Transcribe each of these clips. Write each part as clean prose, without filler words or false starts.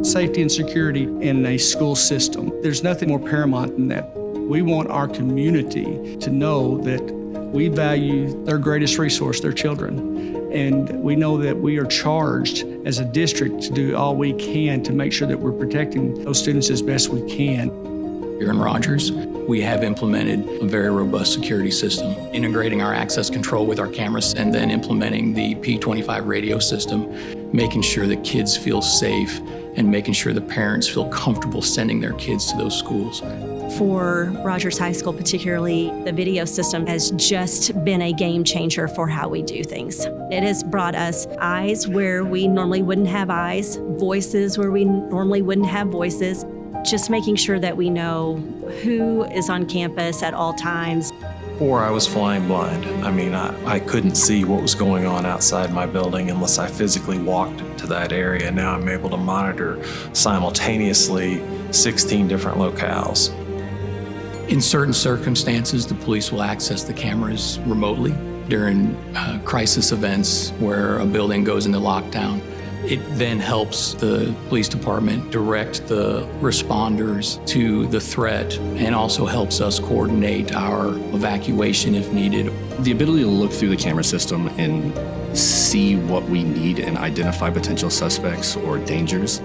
Safety and security in a school system. There's nothing more paramount than that. We want our community to know that we value their greatest resource, their children. And we know that we are charged as a district to do all we can to make sure that we're protecting those students as best we can. Here in Rogers, we have implemented a very robust security system, integrating our access control with our cameras and then implementing the P25 radio system, making sure that kids feel safe and making sure the parents feel comfortable sending their kids to those schools. For Rogers High School particularly, the video system has just been a game changer for how we do things. It has brought us eyes where we normally wouldn't have eyes, voices where we normally wouldn't have voices, just making sure that we know who is on campus at all times. Before I was flying blind. I couldn't see what was going on outside my building unless I physically walked to that area. Now I'm able to monitor simultaneously 16 different locales. In certain circumstances, the police will access the cameras remotely during crisis events where a building goes into lockdown. It then helps the police department direct the responders to the threat and also helps us coordinate our evacuation if needed. The ability to look through the camera system and see what we need and identify potential suspects or dangers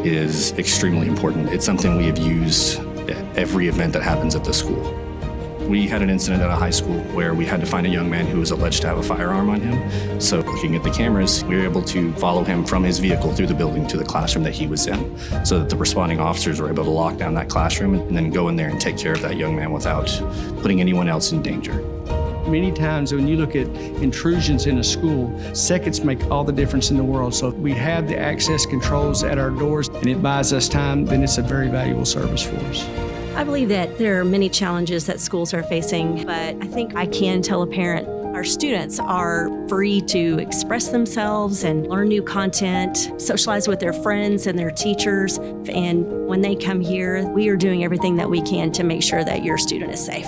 is extremely important. It's something we have used at every event that happens at the school. We had an incident at a high school where we had to find a young man who was alleged to have a firearm on him. So looking at the cameras, we were able to follow him from his vehicle through the building to the classroom that he was in, so that the responding officers were able to lock down that classroom and then go in there and take care of that young man without putting anyone else in danger. Many times when you look at intrusions in a school, seconds make all the difference in the world. So if we have the access controls at our doors and it buys us time, then it's a very valuable service for us. I believe that there are many challenges that schools are facing, but I think I can tell a parent our students are free to express themselves and learn new content, socialize with their friends and their teachers. And when they come here, we are doing everything that we can to make sure that your student is safe.